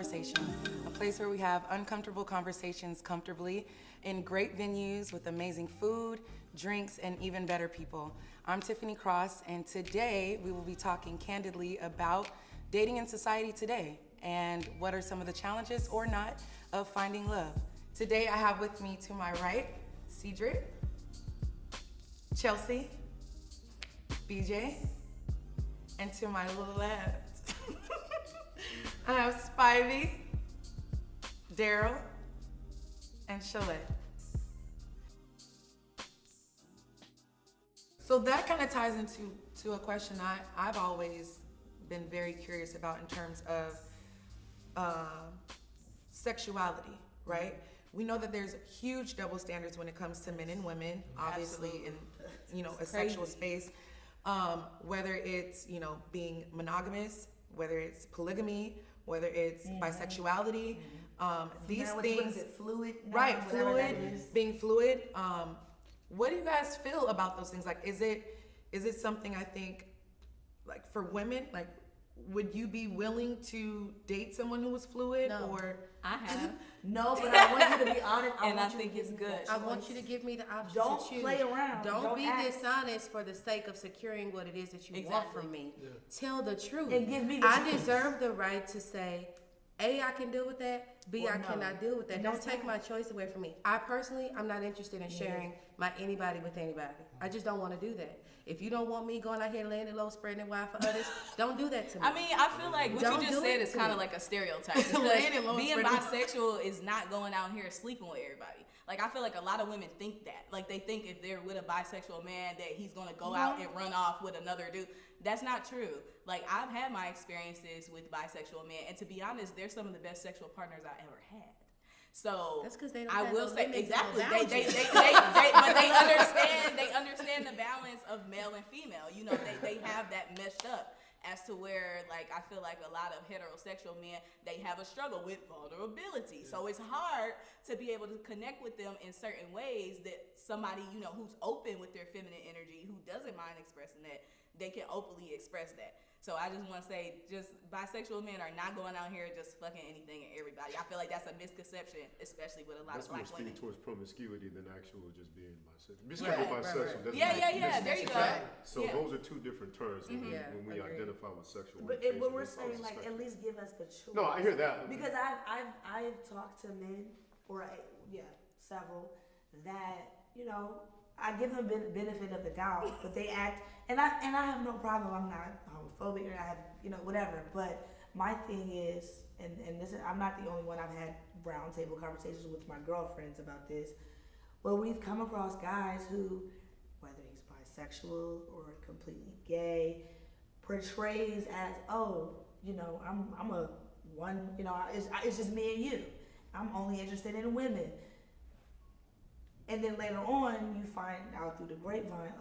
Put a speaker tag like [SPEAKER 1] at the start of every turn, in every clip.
[SPEAKER 1] Conversation, a place where we have uncomfortable conversations comfortably in great venues with amazing food, drinks, and even better people. I'm Tiffany Cross, and today we will be talking candidly about dating in society today and what are some of the challenges or not of finding love. Today I have with me to my right, Cedric, Chelsea, BJ, and to my left, I have Spivey, Daryl, and Chalet. So that kind of ties into a question I've always been very curious about in terms of sexuality, right? We know that there's huge double standards when it comes to men and women, obviously. Absolutely. In a sexual space, whether it's being monogamous, whether it's polygamy, whether it's bisexuality, these things.
[SPEAKER 2] What is it, fluid? Now,
[SPEAKER 1] right, fluid, being fluid. What do you guys feel about those things? Like, is it something, I think, like for women, like, would you be willing to date someone who was fluid?
[SPEAKER 3] No.
[SPEAKER 1] Or
[SPEAKER 3] I have.
[SPEAKER 2] No, but I want you to be honest.
[SPEAKER 3] I think it's good.
[SPEAKER 2] I
[SPEAKER 3] want you to give me the option
[SPEAKER 2] Don't
[SPEAKER 3] to choose.
[SPEAKER 2] play around.
[SPEAKER 3] Don't be
[SPEAKER 2] act.
[SPEAKER 3] dishonest for the sake of securing what it is that you want from me.
[SPEAKER 4] Yeah.
[SPEAKER 3] Tell the truth.
[SPEAKER 2] And give me the
[SPEAKER 3] I
[SPEAKER 2] truth.
[SPEAKER 3] deserve the right to say, A, I can deal with that. B,
[SPEAKER 2] Or
[SPEAKER 3] I
[SPEAKER 2] no.
[SPEAKER 3] cannot deal with that.
[SPEAKER 2] And
[SPEAKER 3] Don't
[SPEAKER 2] that's
[SPEAKER 3] take
[SPEAKER 2] fine.
[SPEAKER 3] my choice away from me. I personally, I'm not interested in sharing my anybody with anybody. I just don't want to do that. If you don't want me going out here laying it low, spreading it wide for others, don't do that to me.
[SPEAKER 5] I mean, I feel like what
[SPEAKER 3] Don't
[SPEAKER 5] you just
[SPEAKER 3] do
[SPEAKER 5] said
[SPEAKER 3] it
[SPEAKER 5] is
[SPEAKER 3] to
[SPEAKER 5] kind of
[SPEAKER 3] me.
[SPEAKER 5] like a stereotype. Because
[SPEAKER 1] Laying it low,
[SPEAKER 5] being
[SPEAKER 1] spreading it-
[SPEAKER 5] bisexual is not going out here sleeping with everybody. Like, I feel like a lot of women think that. Like, they think if they're with a bisexual man that he's going to go out and run off with another dude. That's not true. Like, I've had my experiences with bisexual men, and to be honest, they're some of the best sexual partners I ever had. So
[SPEAKER 3] That's 'cause they don't
[SPEAKER 5] I
[SPEAKER 3] have
[SPEAKER 5] will
[SPEAKER 3] no
[SPEAKER 5] say
[SPEAKER 3] limits,
[SPEAKER 5] exactly.
[SPEAKER 3] no
[SPEAKER 5] But
[SPEAKER 3] boundaries.
[SPEAKER 5] they understand the balance of male and female. They have that meshed up as to where, like, I feel like a lot of heterosexual men, they have a struggle with vulnerability. So it's hard to be able to connect with them in certain ways that somebody, who's open with their feminine energy, who doesn't mind expressing that, they can openly express that. So I just want to say, just bisexual men are not going out here just fucking anything and everybody. I feel like that's a misconception, especially with a lot
[SPEAKER 4] That's
[SPEAKER 5] of
[SPEAKER 4] more
[SPEAKER 5] black
[SPEAKER 4] speaking
[SPEAKER 5] women.
[SPEAKER 4] towards promiscuity than actual just being bisexual. Just
[SPEAKER 5] Right,
[SPEAKER 4] being bisexual. doesn't
[SPEAKER 5] Yeah,
[SPEAKER 4] make
[SPEAKER 5] yeah. There you go.
[SPEAKER 4] necessary. So
[SPEAKER 5] Yeah.
[SPEAKER 4] those are two different terms when
[SPEAKER 3] Yeah,
[SPEAKER 4] when we
[SPEAKER 3] agreed.
[SPEAKER 4] identify with sexual
[SPEAKER 2] But
[SPEAKER 4] orientation.
[SPEAKER 2] we're
[SPEAKER 4] It's
[SPEAKER 2] saying,
[SPEAKER 4] also
[SPEAKER 2] like, at
[SPEAKER 4] spectrum.
[SPEAKER 2] least give us the choice.
[SPEAKER 4] No, I hear that.
[SPEAKER 2] Because I've talked to men, several, that I give them benefit of the doubt, but they act, and I have no problem. I'm not homophobic, or I have whatever. But my thing is, and this is, I'm not the only one. I've had round table conversations with my girlfriends about this. Well, we've come across guys who, whether he's bisexual or completely gay, portrays as, I'm a one, it's just me and you. I'm only interested in women. And then later on, you find out through the grapevine,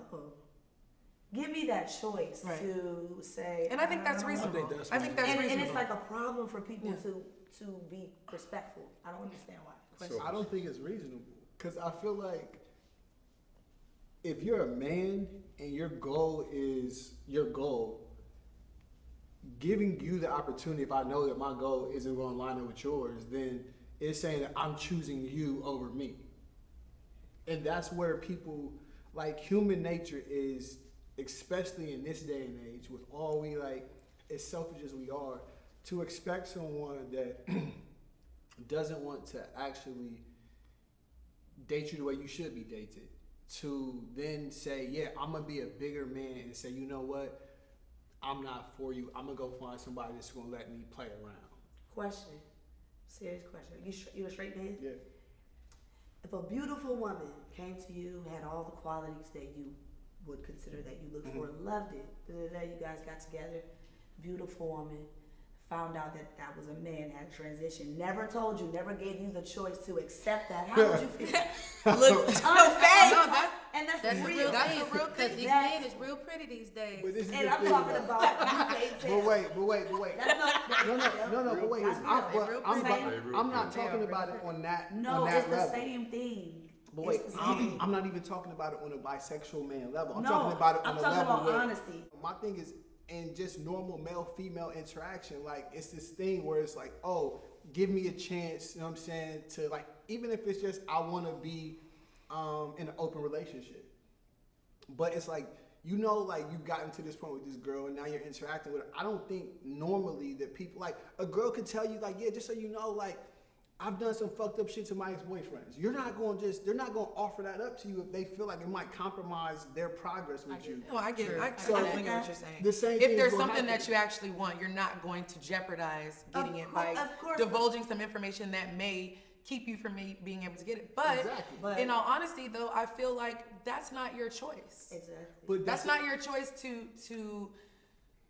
[SPEAKER 2] give me that choice
[SPEAKER 1] Right.
[SPEAKER 2] to say.
[SPEAKER 1] and I think that's
[SPEAKER 2] don't know.
[SPEAKER 1] reasonable.
[SPEAKER 4] that's
[SPEAKER 1] I think that's
[SPEAKER 2] And
[SPEAKER 1] reasonable.
[SPEAKER 2] it's like a problem for people
[SPEAKER 1] Yeah.
[SPEAKER 2] to be respectful. I don't understand why.
[SPEAKER 4] So-
[SPEAKER 6] I don't think it's reasonable because I feel like if you're a man and your goal is your goal, giving you the opportunity, if I know that my goal isn't going to line up with yours, then it's saying that I'm choosing you over me. And that's where people, like, human nature is, especially in this day and age, with all we, like, as selfish as we are, to expect someone that doesn't want to actually date you the way you should be dated, to then say, yeah, I'm gonna be a bigger man and say, you know what, I'm not for you. I'm gonna go find somebody that's gonna let me play around.
[SPEAKER 2] Question, serious question. You a straight man?
[SPEAKER 6] Yeah.
[SPEAKER 2] If a beautiful woman came to you, had all the qualities that you would consider that you look for, loved it, you guys got together, beautiful woman, found out that that was a man, had a transition, never told you, never gave you the choice to accept that, how would you feel?
[SPEAKER 5] Look,
[SPEAKER 2] And that's
[SPEAKER 3] That's a
[SPEAKER 2] real.
[SPEAKER 3] real
[SPEAKER 1] That's
[SPEAKER 3] thing.
[SPEAKER 1] a real
[SPEAKER 3] Because
[SPEAKER 1] thing.
[SPEAKER 3] these
[SPEAKER 2] That's-
[SPEAKER 3] men is real pretty these days.
[SPEAKER 6] But this is
[SPEAKER 2] And
[SPEAKER 6] the
[SPEAKER 2] I'm
[SPEAKER 6] thing,
[SPEAKER 2] talking
[SPEAKER 6] though.
[SPEAKER 2] about you can't tell.
[SPEAKER 6] But wait.
[SPEAKER 2] That's
[SPEAKER 6] No, but wait.
[SPEAKER 2] That's real.
[SPEAKER 3] Real
[SPEAKER 6] I'm
[SPEAKER 2] pretty.
[SPEAKER 6] not talking about it on that
[SPEAKER 2] No,
[SPEAKER 6] on that
[SPEAKER 2] it's the
[SPEAKER 6] level.
[SPEAKER 2] same thing.
[SPEAKER 6] But wait,
[SPEAKER 2] It's the same.
[SPEAKER 6] I'm not even talking about it on a bisexual man level. I'm
[SPEAKER 2] No,
[SPEAKER 6] talking about it on
[SPEAKER 2] I'm
[SPEAKER 6] a
[SPEAKER 2] talking
[SPEAKER 6] level
[SPEAKER 2] about
[SPEAKER 6] where
[SPEAKER 2] honesty.
[SPEAKER 6] my thing is, and just normal male-female interaction, like it's this thing where it's like, oh, give me a chance, you know what I'm saying, to like, even if it's just I want to be in an open relationship. But it's like, you know, like you've gotten to this point with this girl and now you're interacting with her. I don't think normally that people, like a girl could tell you like, yeah, just so you know, like I've done some fucked up shit to my ex-boyfriends. They're not going to offer that up to you if they feel like it might compromise their progress with you.
[SPEAKER 1] No, I get it. I
[SPEAKER 6] So-
[SPEAKER 1] definitely get what you're saying.
[SPEAKER 6] The same
[SPEAKER 1] If
[SPEAKER 6] thing
[SPEAKER 1] there's
[SPEAKER 6] is gonna
[SPEAKER 1] something
[SPEAKER 6] happen.
[SPEAKER 1] that you actually want, you're not going to jeopardize getting it by
[SPEAKER 2] of course.
[SPEAKER 1] divulging some information that may keep you from being able to get it. But
[SPEAKER 6] Exactly.
[SPEAKER 2] But-
[SPEAKER 1] in all honesty, though, I feel like that's not your choice.
[SPEAKER 2] Exactly.
[SPEAKER 6] But
[SPEAKER 1] That's not your choice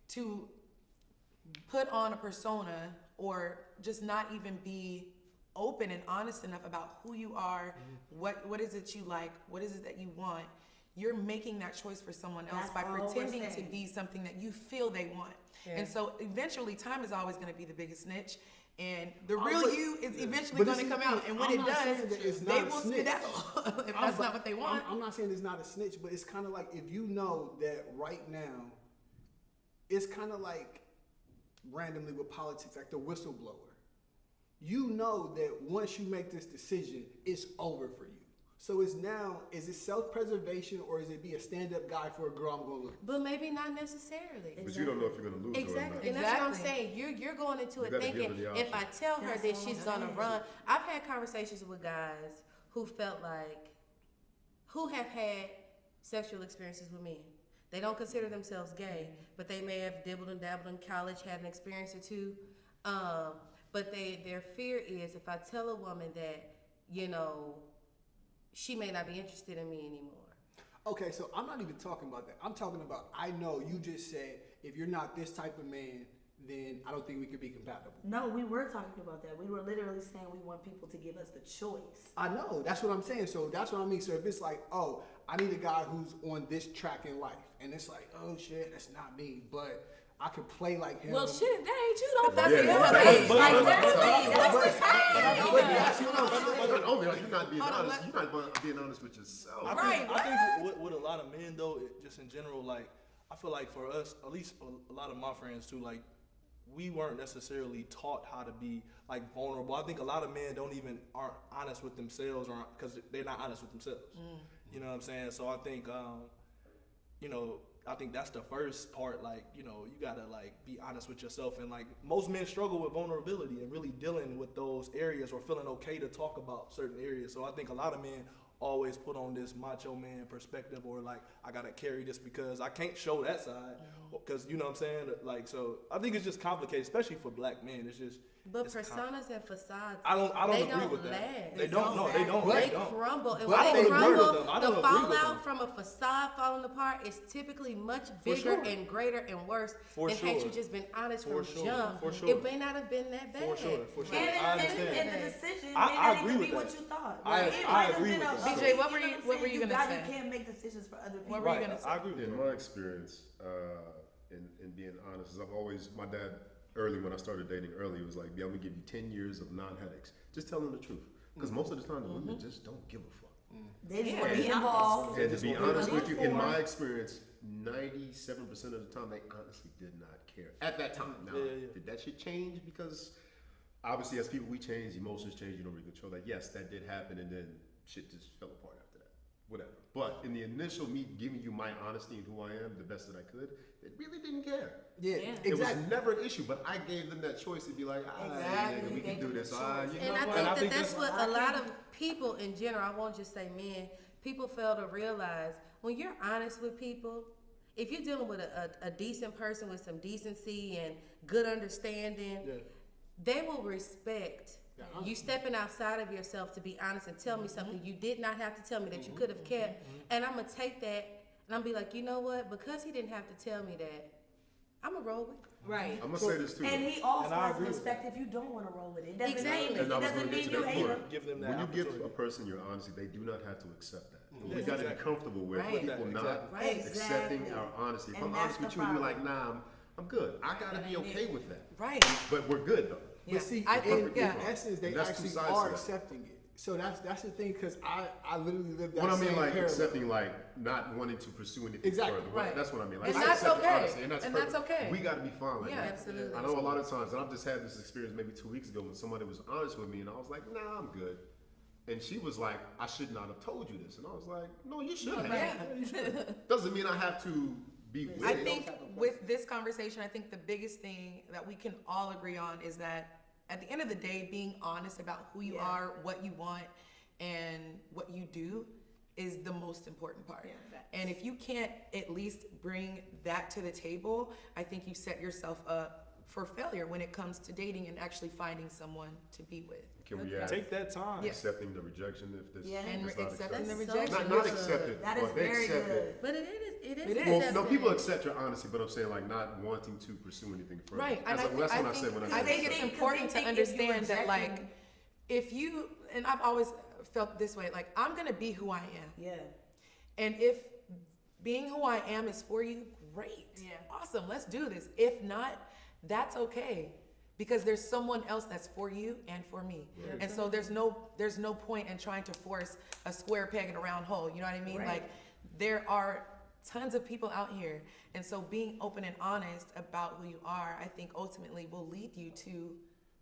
[SPEAKER 1] to put on a persona or just not even be open and honest enough about who you are, what is it you like, what is it that you want. You're making that choice for someone else
[SPEAKER 2] That's
[SPEAKER 1] by
[SPEAKER 2] all we're
[SPEAKER 1] pretending to
[SPEAKER 2] saying.
[SPEAKER 1] be something that you feel they want.
[SPEAKER 3] Yeah.
[SPEAKER 1] And so eventually time is always going to be the biggest snitch, and the
[SPEAKER 6] Oh,
[SPEAKER 1] real
[SPEAKER 6] but-
[SPEAKER 1] you is eventually
[SPEAKER 6] But
[SPEAKER 1] going
[SPEAKER 6] this
[SPEAKER 1] to
[SPEAKER 6] is
[SPEAKER 1] come
[SPEAKER 6] the
[SPEAKER 1] out.
[SPEAKER 6] thing.
[SPEAKER 1] And when
[SPEAKER 6] I'm
[SPEAKER 1] it
[SPEAKER 6] not saying
[SPEAKER 1] does,
[SPEAKER 6] that it's
[SPEAKER 1] they
[SPEAKER 6] not a
[SPEAKER 1] will
[SPEAKER 6] snitch.
[SPEAKER 1] skedaddle if that's not what they want.
[SPEAKER 6] I'm not saying it's not a snitch, but it's kind of like if you know that right now, it's kind of like randomly with politics, like the whistleblower. You know that once you make this decision, it's over for you. So is it self-preservation or is it be a stand-up guy for a girl I'm going to look?
[SPEAKER 3] But maybe not necessarily.
[SPEAKER 4] But you don't know if you're gonna lose or
[SPEAKER 3] Exactly,
[SPEAKER 4] not.
[SPEAKER 3] and that's what I'm
[SPEAKER 1] Exactly.
[SPEAKER 3] saying. You're going into
[SPEAKER 4] You
[SPEAKER 3] it
[SPEAKER 4] gotta give
[SPEAKER 3] thinking
[SPEAKER 4] her the
[SPEAKER 3] if I
[SPEAKER 4] option.
[SPEAKER 3] tell her
[SPEAKER 2] That's
[SPEAKER 3] that
[SPEAKER 2] all
[SPEAKER 3] she's
[SPEAKER 2] I'm
[SPEAKER 3] gonna
[SPEAKER 2] saying.
[SPEAKER 3] run. I've had conversations with guys who felt like who have had sexual experiences with men. They don't consider themselves gay, but they may have dibbled and dabbled in college, had an experience or two. But their fear is if I tell a woman that, you know, she may not be interested in me anymore.
[SPEAKER 6] Okay, so I'm not even talking about that. I'm talking about, I know you just said, if you're not this type of man, then I don't think we could be compatible.
[SPEAKER 2] No, we were talking about that. We were literally saying we want people to give us the choice.
[SPEAKER 6] I know, that's what I'm saying. So that's what I mean. So if it's like, oh, I need a guy who's on this track in life, and it's like, oh shit, that's not me, but I could play like him.
[SPEAKER 5] Well, shit, that ain't you though.
[SPEAKER 1] That's
[SPEAKER 5] Fuck
[SPEAKER 1] the
[SPEAKER 5] it.
[SPEAKER 1] other
[SPEAKER 5] Like,
[SPEAKER 1] thing.
[SPEAKER 5] like,
[SPEAKER 6] But that's what I'm saying.
[SPEAKER 4] But only like you're not being
[SPEAKER 1] Hold on,
[SPEAKER 4] honest. You're not being honest with yourself.
[SPEAKER 5] Right,
[SPEAKER 7] I think with a lot of men though, just in general, like I feel like for us, at least a lot of my friends too, like we weren't necessarily taught how to be like vulnerable. I think a lot of men aren't honest with themselves, or because they're not honest with themselves. You know what I'm saying? So I think, I think that's the first part. Like, you gotta like be honest with yourself, and like most men struggle with vulnerability and really dealing with those areas or feeling okay to talk about certain areas. So I think a lot of men always put on this macho man perspective, or like I gotta carry this because I can't show that side, because you know what I'm saying. Like, so I think it's just complicated, especially for black men. It's just.
[SPEAKER 3] But
[SPEAKER 7] it's
[SPEAKER 3] personas and facades,
[SPEAKER 7] I don't
[SPEAKER 3] they
[SPEAKER 7] agree
[SPEAKER 3] don't
[SPEAKER 7] with that.
[SPEAKER 3] last.
[SPEAKER 7] They don't. No, they don't.
[SPEAKER 3] They
[SPEAKER 7] They don't.
[SPEAKER 3] crumble, and
[SPEAKER 6] But
[SPEAKER 3] when
[SPEAKER 6] I
[SPEAKER 3] they
[SPEAKER 6] don't agree with
[SPEAKER 3] crumble,
[SPEAKER 7] them. I
[SPEAKER 3] the
[SPEAKER 7] don't agree with
[SPEAKER 3] fallout
[SPEAKER 7] them.
[SPEAKER 3] from a facade falling apart is typically much
[SPEAKER 6] For
[SPEAKER 3] bigger
[SPEAKER 6] sure.
[SPEAKER 3] and greater and worse
[SPEAKER 7] For
[SPEAKER 3] than had
[SPEAKER 7] sure.
[SPEAKER 3] you just been honest
[SPEAKER 7] For
[SPEAKER 3] from
[SPEAKER 7] sure.
[SPEAKER 3] jump.
[SPEAKER 7] For sure.
[SPEAKER 3] It may not have been that bad.
[SPEAKER 7] For sure. For sure.
[SPEAKER 2] And,
[SPEAKER 7] I
[SPEAKER 2] and
[SPEAKER 7] understand.
[SPEAKER 2] the decision
[SPEAKER 7] I
[SPEAKER 2] may not
[SPEAKER 7] agree
[SPEAKER 2] even
[SPEAKER 7] with
[SPEAKER 2] be what
[SPEAKER 7] that.
[SPEAKER 2] you thought.
[SPEAKER 7] I
[SPEAKER 2] It
[SPEAKER 7] agree
[SPEAKER 2] might have
[SPEAKER 7] with
[SPEAKER 2] been
[SPEAKER 7] that.
[SPEAKER 2] a-
[SPEAKER 1] BJ, what were
[SPEAKER 2] you
[SPEAKER 1] you-
[SPEAKER 2] know
[SPEAKER 1] what were you
[SPEAKER 2] saying?
[SPEAKER 1] gonna
[SPEAKER 2] You
[SPEAKER 1] say?
[SPEAKER 2] can't make decisions for other people.
[SPEAKER 1] What were you
[SPEAKER 7] Right.
[SPEAKER 1] gonna say?
[SPEAKER 7] I agree with
[SPEAKER 4] In
[SPEAKER 7] that.
[SPEAKER 4] my experience, in being honest, is I've always, my dad, early when I started dating early, was like, I'm gonna give you 10 years of non-headaches. Just tell them the truth. Because most of the time, the women just don't give a fuck.
[SPEAKER 2] They just
[SPEAKER 1] Yeah.
[SPEAKER 2] want to be involved.
[SPEAKER 4] And to be honest with you, in
[SPEAKER 2] Informed.
[SPEAKER 4] my experience, 97% of the time, they honestly did not care. At that time. Now,
[SPEAKER 7] Yeah.
[SPEAKER 4] did that shit change? Because obviously, as people, we change, emotions change, you don't really control that. Yes, that did happen, and then shit just fell apart after that. Whatever. But in the initial me giving you my honesty and who I am, the best that I could, they really didn't care.
[SPEAKER 6] Yeah,
[SPEAKER 5] Yeah.
[SPEAKER 4] It was
[SPEAKER 6] exactly.
[SPEAKER 4] never an issue, but I gave them that choice to be like,
[SPEAKER 2] Exactly.
[SPEAKER 4] nigga, we
[SPEAKER 2] They
[SPEAKER 4] can do
[SPEAKER 2] gave
[SPEAKER 4] this.
[SPEAKER 2] the
[SPEAKER 4] You
[SPEAKER 2] choice.
[SPEAKER 4] know
[SPEAKER 3] And I
[SPEAKER 4] what?
[SPEAKER 3] think that's what a lot
[SPEAKER 2] I
[SPEAKER 3] of people in general, I won't just say men, people fail to realize when you're honest with people, if you're dealing with a decent person with some decency and good understanding,
[SPEAKER 7] Yeah.
[SPEAKER 3] they will respect you stepping outside of yourself to be honest and tell me something you did not have to tell me that you could have kept. And I'm going to take that and I'm be like, you know what? Because he didn't have to tell me that, I'm going to roll with it.
[SPEAKER 5] Right.
[SPEAKER 4] I'm gonna say this too.
[SPEAKER 2] And he also
[SPEAKER 7] And I
[SPEAKER 2] has
[SPEAKER 7] agree with
[SPEAKER 2] respect if you don't want to roll with it. It doesn't
[SPEAKER 3] Exactly.
[SPEAKER 2] mean,
[SPEAKER 4] And I was
[SPEAKER 2] doesn't
[SPEAKER 4] gonna get
[SPEAKER 2] mean
[SPEAKER 4] to
[SPEAKER 2] you
[SPEAKER 4] that
[SPEAKER 2] hate
[SPEAKER 4] point.
[SPEAKER 2] him.
[SPEAKER 7] Give them that
[SPEAKER 4] When you give
[SPEAKER 7] opportunity.
[SPEAKER 4] a person your honesty, they do not have to accept that.
[SPEAKER 7] Yeah,
[SPEAKER 4] We got to be
[SPEAKER 7] exactly.
[SPEAKER 4] comfortable with
[SPEAKER 3] Right.
[SPEAKER 4] people not
[SPEAKER 7] Exactly.
[SPEAKER 2] Right.
[SPEAKER 4] accepting
[SPEAKER 2] Exactly.
[SPEAKER 4] our honesty. If
[SPEAKER 2] And
[SPEAKER 4] I'm
[SPEAKER 2] that's
[SPEAKER 4] honest with
[SPEAKER 2] the
[SPEAKER 4] you, and you're
[SPEAKER 2] problem.
[SPEAKER 4] like, nah, I'm good. I got to be okay with that.
[SPEAKER 1] Right.
[SPEAKER 4] But we're good though.
[SPEAKER 1] Yeah.
[SPEAKER 6] But see,
[SPEAKER 1] I think,
[SPEAKER 6] in
[SPEAKER 1] yeah.
[SPEAKER 6] essence, they
[SPEAKER 4] And that's two
[SPEAKER 6] actually
[SPEAKER 4] sides
[SPEAKER 6] are
[SPEAKER 4] to that.
[SPEAKER 6] accepting it. So that's the thing, because I literally lived that
[SPEAKER 4] What I
[SPEAKER 6] same
[SPEAKER 4] mean, like
[SPEAKER 6] parallel.
[SPEAKER 4] accepting, like not wanting to pursue anything
[SPEAKER 6] Exactly.
[SPEAKER 4] further.
[SPEAKER 1] Right.
[SPEAKER 4] That's what I mean. Like,
[SPEAKER 1] And
[SPEAKER 4] I
[SPEAKER 1] that's
[SPEAKER 4] accept it,
[SPEAKER 1] okay.
[SPEAKER 4] honestly, and that's perfect.
[SPEAKER 1] okay.
[SPEAKER 4] We got to be fine. Like
[SPEAKER 1] Yeah,
[SPEAKER 4] that.
[SPEAKER 3] absolutely.
[SPEAKER 4] I know a lot of times, and I've just had this experience maybe 2 weeks ago when somebody was honest with me, and I was like, "Nah, I'm good." And she was like, "I should not have told you this," and I was like, "No, you should have.
[SPEAKER 1] Yeah.
[SPEAKER 4] Yeah, you should. Doesn't mean I have to be with
[SPEAKER 1] I
[SPEAKER 4] it."
[SPEAKER 1] think with this conversation, I think the biggest thing that we can all agree on is that at the end of the day, being honest about who you are, what you want, and what you do is the most important part.
[SPEAKER 2] Yeah.
[SPEAKER 1] And if you can't at least bring that to the table, I think you set yourself up for failure when it comes to dating and actually finding someone to be with.
[SPEAKER 4] Can we add
[SPEAKER 7] Take that time.
[SPEAKER 1] Yeah.
[SPEAKER 4] accepting the rejection if this
[SPEAKER 2] Yeah.
[SPEAKER 1] And
[SPEAKER 4] is not
[SPEAKER 1] accepting the
[SPEAKER 4] accepted?
[SPEAKER 3] That's so
[SPEAKER 1] rejection.
[SPEAKER 4] Not
[SPEAKER 3] good.
[SPEAKER 4] accepted,
[SPEAKER 2] That is
[SPEAKER 4] but they
[SPEAKER 2] very
[SPEAKER 4] accept
[SPEAKER 2] good.
[SPEAKER 4] it.
[SPEAKER 3] But it is
[SPEAKER 1] It is.
[SPEAKER 4] Well,
[SPEAKER 3] accepting.
[SPEAKER 4] no, people accept your honesty, but I'm saying like not wanting to pursue anything further.
[SPEAKER 1] Right, and
[SPEAKER 4] That's what I said when I
[SPEAKER 1] I
[SPEAKER 4] said
[SPEAKER 1] think
[SPEAKER 4] that.
[SPEAKER 1] it's
[SPEAKER 2] Because
[SPEAKER 1] important
[SPEAKER 2] they
[SPEAKER 1] to
[SPEAKER 2] think if you
[SPEAKER 1] understand that, like,
[SPEAKER 2] rejecting-
[SPEAKER 1] if you, and I've always felt this way, like, I'm gonna be who I am.
[SPEAKER 2] Yeah.
[SPEAKER 1] And if being who I am is for you, great.
[SPEAKER 5] Yeah.
[SPEAKER 1] Awesome, let's do this. If not, that's okay. Because there's someone else that's for you and for me.
[SPEAKER 4] Right.
[SPEAKER 1] And so there's no point in trying to force a square peg in a round hole. You know what I mean?
[SPEAKER 2] Right.
[SPEAKER 1] Like, there are tons of people out here. And so being open and honest about who you are, I think ultimately will lead you to.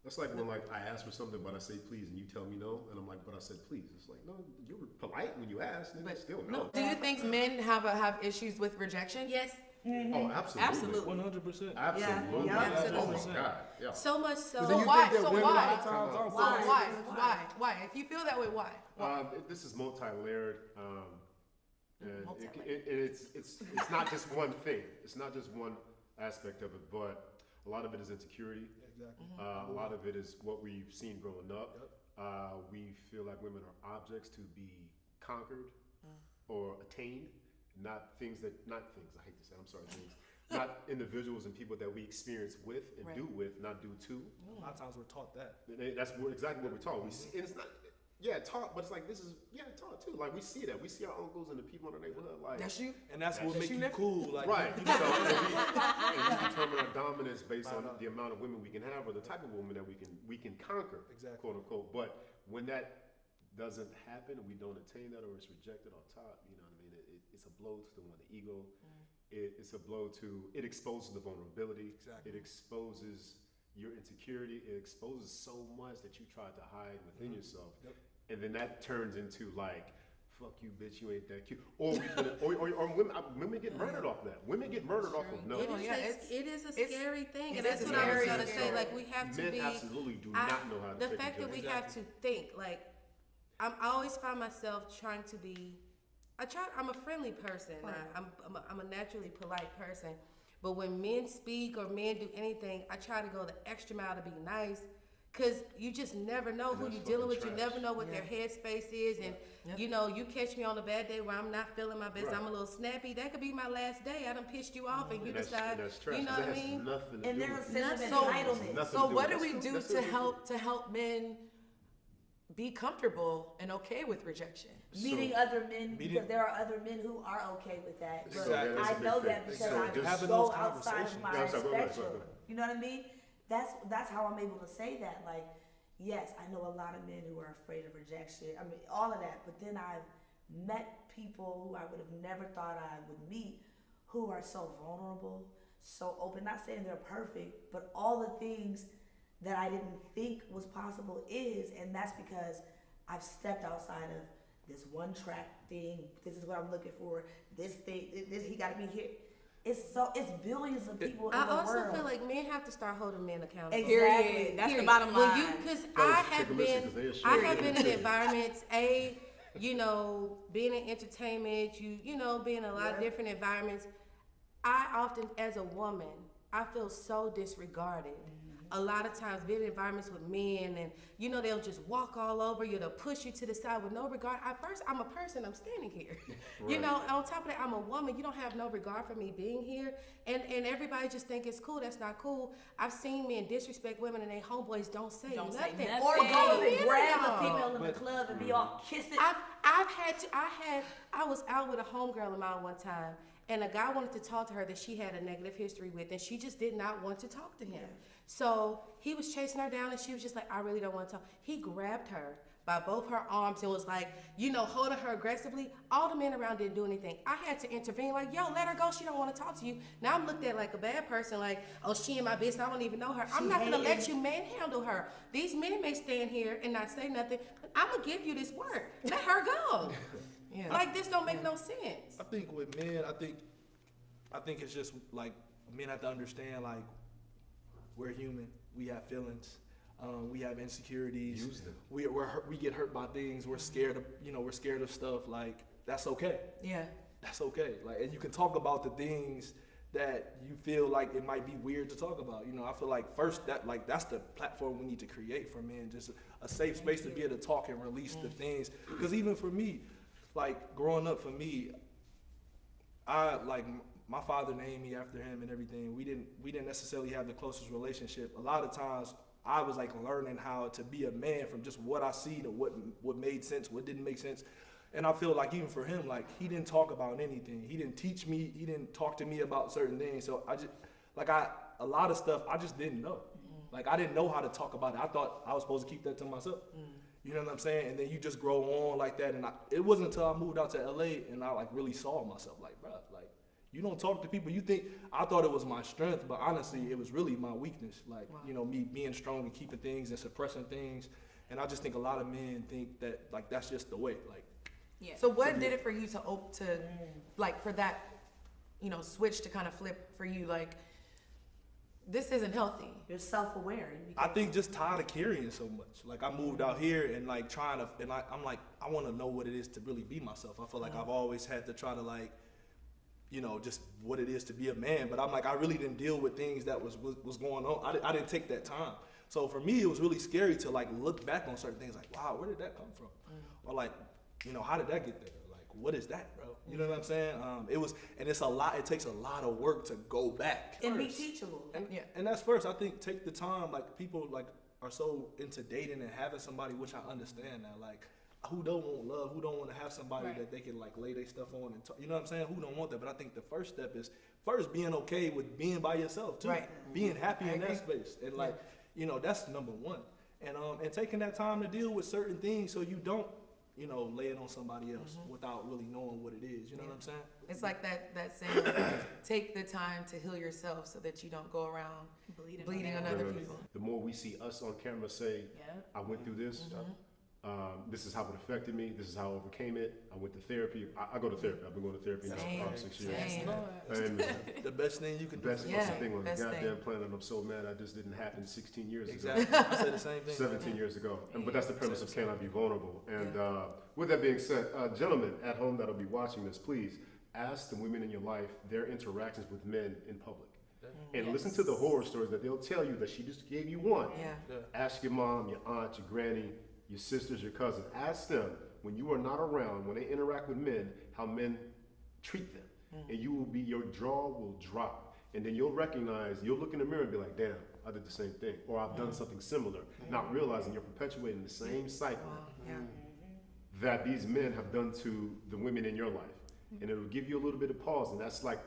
[SPEAKER 4] That's like when like I ask for something, but I say please, and you tell me no, and I'm like, but I said please. It's like, no, you were polite when you asked, and
[SPEAKER 1] But
[SPEAKER 4] still no.
[SPEAKER 1] Do you think men have issues with rejection?
[SPEAKER 3] Yes,
[SPEAKER 4] Oh, absolutely.
[SPEAKER 5] Absolutely.
[SPEAKER 7] 100%.
[SPEAKER 4] Absolutely.
[SPEAKER 2] Yeah.
[SPEAKER 3] Absolutely.
[SPEAKER 4] Oh my God. Yeah.
[SPEAKER 3] so much so.
[SPEAKER 6] But
[SPEAKER 1] So
[SPEAKER 6] then you
[SPEAKER 1] why?
[SPEAKER 6] think that
[SPEAKER 1] So
[SPEAKER 6] women a lot
[SPEAKER 1] why?
[SPEAKER 6] of times aren't
[SPEAKER 1] So
[SPEAKER 6] polite.
[SPEAKER 1] why? If you feel that way, why?
[SPEAKER 4] This is multi-layered, and
[SPEAKER 1] Multi-layered.
[SPEAKER 4] it's not just one thing. It's not just one aspect of it, but a lot of it is insecurity.
[SPEAKER 7] Exactly.
[SPEAKER 4] A lot of it is what we've seen growing up. We feel like women are objects to be conquered or attained, not things. I hate to say. I'm sorry. Things, not individuals and people that we experience with and
[SPEAKER 1] Right.
[SPEAKER 4] do with, not do to.
[SPEAKER 7] A lot of times we're taught that.
[SPEAKER 4] That's exactly what we're taught. We see, and it's not. Yeah, taught, but it's like this is taught too. Like we see that. We see our uncles and the people in the neighborhood. Like
[SPEAKER 1] That's you.
[SPEAKER 7] And that's what
[SPEAKER 4] That's
[SPEAKER 7] makes
[SPEAKER 1] you
[SPEAKER 7] you
[SPEAKER 1] never-
[SPEAKER 7] cool. Like,
[SPEAKER 4] right.
[SPEAKER 7] You
[SPEAKER 4] So and we determine our dominance based on the amount of women we can have or the type of woman that we can conquer,
[SPEAKER 7] Exactly.
[SPEAKER 4] quote unquote. But when that doesn't happen, we don't attain that, or it's rejected or taught. You know what I mean? It's a blow to the ego. It's a blow to. It exposes the vulnerability.
[SPEAKER 7] Exactly.
[SPEAKER 4] It exposes your insecurity. It exposes so much that you tried to hide within yourself.
[SPEAKER 7] Yep.
[SPEAKER 4] And then that turns into like, fuck you, bitch, you ain't that cute. Or women get murdered off that. Women get murdered off of no.
[SPEAKER 3] It is,
[SPEAKER 1] Yeah,
[SPEAKER 3] it is a
[SPEAKER 1] it's-
[SPEAKER 3] scary thing,
[SPEAKER 1] it
[SPEAKER 3] and
[SPEAKER 1] is
[SPEAKER 3] that's
[SPEAKER 1] a
[SPEAKER 3] what I was
[SPEAKER 1] scary
[SPEAKER 3] gonna
[SPEAKER 1] thing.
[SPEAKER 3] say. Like we have to
[SPEAKER 4] Men
[SPEAKER 3] be.
[SPEAKER 4] absolutely do
[SPEAKER 3] I-
[SPEAKER 4] not know how to
[SPEAKER 3] the
[SPEAKER 4] take
[SPEAKER 3] fact that we
[SPEAKER 4] rejection.
[SPEAKER 3] have to think, like, I always find myself trying to be. I'm a friendly person. I'm a naturally polite person. But when men speak or men do anything, I try to go the extra mile to be nice. Cause you just never know
[SPEAKER 4] And
[SPEAKER 3] who
[SPEAKER 4] that's
[SPEAKER 3] you're dealing with.
[SPEAKER 4] fucking
[SPEAKER 3] You never
[SPEAKER 4] trash.
[SPEAKER 3] know what their headspace is, and
[SPEAKER 1] Yep.
[SPEAKER 3] you know, you catch me on a bad day where I'm not feeling my best.
[SPEAKER 4] Right.
[SPEAKER 3] I'm a little snappy. That could be my last day. I done pissed you off, and you
[SPEAKER 4] And that's,
[SPEAKER 3] decide.
[SPEAKER 4] and that's trash.
[SPEAKER 3] You know
[SPEAKER 4] 'cause
[SPEAKER 3] what I
[SPEAKER 4] that has
[SPEAKER 3] mean?
[SPEAKER 4] nothing to
[SPEAKER 2] And
[SPEAKER 4] do
[SPEAKER 2] there's a
[SPEAKER 4] with
[SPEAKER 2] sense of
[SPEAKER 1] So-
[SPEAKER 2] entitlement.
[SPEAKER 4] Nothing
[SPEAKER 1] So
[SPEAKER 4] to do
[SPEAKER 1] what
[SPEAKER 4] with
[SPEAKER 1] do
[SPEAKER 4] it.
[SPEAKER 1] we do
[SPEAKER 4] That's
[SPEAKER 1] to
[SPEAKER 4] what we
[SPEAKER 1] help men be comfortable and okay with rejection?
[SPEAKER 2] Meeting other men,
[SPEAKER 7] Meeting-
[SPEAKER 2] because there are other men who are okay with that.
[SPEAKER 7] So
[SPEAKER 2] But
[SPEAKER 7] that
[SPEAKER 4] is a
[SPEAKER 2] I
[SPEAKER 4] big
[SPEAKER 2] know
[SPEAKER 4] thing.
[SPEAKER 2] that because
[SPEAKER 4] So
[SPEAKER 2] I
[SPEAKER 4] just-
[SPEAKER 7] Having
[SPEAKER 2] go
[SPEAKER 7] those
[SPEAKER 2] outside of
[SPEAKER 7] conversations.
[SPEAKER 2] my
[SPEAKER 4] Yeah, I'm sorry, go ahead,
[SPEAKER 2] spectrum.
[SPEAKER 4] go ahead.
[SPEAKER 2] You know what I mean? That's how I'm able to say that. Like, yes, I know a lot of men who are afraid of rejection. I mean, all of that. But then I've met people who I would have never thought I would meet who are so vulnerable, so open. Not saying they're perfect, but all the things that I didn't think was possible is, and that's because I've stepped outside of this one track thing. This is what I'm looking for. This thing, this, he got to be here. It's billions of people in
[SPEAKER 3] I
[SPEAKER 2] the
[SPEAKER 3] also
[SPEAKER 2] world.
[SPEAKER 3] feel like men have to start holding men accountable.
[SPEAKER 2] Exactly.
[SPEAKER 5] Period. That's the
[SPEAKER 3] Period.
[SPEAKER 5] bottom line.
[SPEAKER 3] Because
[SPEAKER 4] Fellas,
[SPEAKER 3] I
[SPEAKER 4] take
[SPEAKER 3] have
[SPEAKER 4] a listen,
[SPEAKER 3] been,
[SPEAKER 4] 'cause they are
[SPEAKER 3] I
[SPEAKER 4] sure
[SPEAKER 3] have
[SPEAKER 4] gonna
[SPEAKER 3] been in
[SPEAKER 4] too.
[SPEAKER 3] environments. You know, being in entertainment, you know, being in a lot of
[SPEAKER 2] Yeah.
[SPEAKER 3] different environments. I often, as a woman, I feel so disregarded. A lot of times, being in environments with men, and you know, they'll just walk all over you, they'll push you to the side with no regard. At first, I'm a person, I'm standing here. You
[SPEAKER 4] Right.
[SPEAKER 3] know, on top of that, I'm a woman. You don't have no regard for me being here, and everybody just think it's cool. That's not cool. I've seen men disrespect women, and they homeboys don't say
[SPEAKER 5] Don't say
[SPEAKER 3] nothing.
[SPEAKER 5] nothing.
[SPEAKER 2] or
[SPEAKER 5] Hey.
[SPEAKER 2] go
[SPEAKER 3] Men
[SPEAKER 2] and grab
[SPEAKER 3] are
[SPEAKER 2] a female in the
[SPEAKER 7] But-
[SPEAKER 2] club and be all kissing.
[SPEAKER 3] I was out with a homegirl of mine one time, and a guy wanted to talk to her that she had a negative history with, and she just did not want to talk to him. So he was chasing her down, and she was just like, I really don't want to talk. He grabbed her by both her arms and was like, holding her aggressively. All the men around didn't do anything. I had to intervene, like, yo, let her go. She don't want to talk to you. Now I'm looked at like a bad person, like, oh, she in my business. I don't even know her. I'm not gonna let you manhandle her. These men may stand here and not say nothing, but I'm gonna give you this work. Let her go.
[SPEAKER 1] Yeah.
[SPEAKER 3] Like, this don't make no sense.
[SPEAKER 7] I think with men, I think it's just like men have to understand, like, we're human. We have feelings. We have insecurities.
[SPEAKER 4] Use them.
[SPEAKER 7] We get hurt by things. We're scared of we're scared of stuff. Like, that's okay.
[SPEAKER 1] Yeah.
[SPEAKER 7] That's okay. Like, and you can talk about the things that you feel like it might be weird to talk about. I feel like first that's the platform we need to create for men, just a safe space to be able to talk and release the things. Because even for me, like growing up, for me, my father named me after him and everything. We didn't necessarily have the closest relationship. A lot of times I was like learning how to be a man from just what I see to what made sense, what didn't make sense. And I feel like even for him, like, he didn't talk about anything. He didn't teach me, he didn't talk to me about certain things. So a lot of stuff I just didn't know. Like, I didn't know how to talk about it. I thought I was supposed to keep that to myself. You know what I'm saying? And then you just grow on like that. And it wasn't until I moved out to LA and I like really saw myself, like, bro, like, you don't talk to people. I thought it was my strength, but honestly, it was really my weakness. Like, me being strong and keeping things and suppressing things. And I just think a lot of men think that, like, that's just the way. Like,
[SPEAKER 5] Yeah.
[SPEAKER 1] So what did it for you to like, for that, switch to kind of flip for you? Like, this isn't healthy.
[SPEAKER 2] You're self-aware.
[SPEAKER 7] I think just tired of carrying so much. Like, I moved out here and like I'm like, I want to know what it is to really be myself. I feel like I've always had to try to like, just what it is to be a man. But I'm like, I really didn't deal with things that was going on. I didn't take that time. So for me, it was really scary to like look back on certain things like, wow, where did that come from? Or like, how did that get there? Like, what is that, bro? You know what I'm saying? It's a lot. It takes a lot of work to go back
[SPEAKER 2] And be
[SPEAKER 7] first.
[SPEAKER 2] teachable.
[SPEAKER 7] And that's first. I think take the time. Like, people like are so into dating and having somebody, which I understand now. Like, who don't want love? Who don't want to have somebody that they can like lay their stuff on and talk, you know what I'm saying? Who don't want that? But I think the first step is first being okay with being by yourself too,
[SPEAKER 1] Right.
[SPEAKER 7] being happy in
[SPEAKER 1] agree.
[SPEAKER 7] that space, and like that's number one. And taking that time to deal with certain things so you don't lay it on somebody else without really knowing what it is. You know what I'm saying?
[SPEAKER 1] It's like that saying, take the time to heal yourself so that you don't go around bleeding on other
[SPEAKER 4] Literally.
[SPEAKER 1] people.
[SPEAKER 4] The more we see us on camera say, I went through this, this is how it affected me, this is how I overcame it, I went to therapy. I go to therapy. I've been going to therapy now for 5 or 6 years.
[SPEAKER 1] Same.
[SPEAKER 4] And
[SPEAKER 7] The best thing you can do.
[SPEAKER 4] best
[SPEAKER 1] Yeah,
[SPEAKER 4] fucking thing on the
[SPEAKER 1] best
[SPEAKER 4] goddamn
[SPEAKER 1] thing.
[SPEAKER 4] planet. I'm so mad I just didn't happen 16 years
[SPEAKER 7] Exactly.
[SPEAKER 4] ago.
[SPEAKER 7] I said the same thing.
[SPEAKER 4] 17 years ago. But that's the premise of Can I Be Vulnerable? And with that being said, gentlemen at home that'll be watching this, please ask the women in your life their interactions with men in public. And listen to the horror stories that they'll tell you that she just gave you one.
[SPEAKER 1] Yeah.
[SPEAKER 4] Ask your mom, your aunt, your granny, your sisters, your cousins. Ask them, when you are not around, when they interact with men, how men treat them. And your jaw will drop. And then you'll look in the mirror and be like, damn, I did the same thing. Or I've done something similar. Not realizing you're perpetuating the same cycle that these men have done to the women in your life. And it'll give you a little bit of pause. And that's like,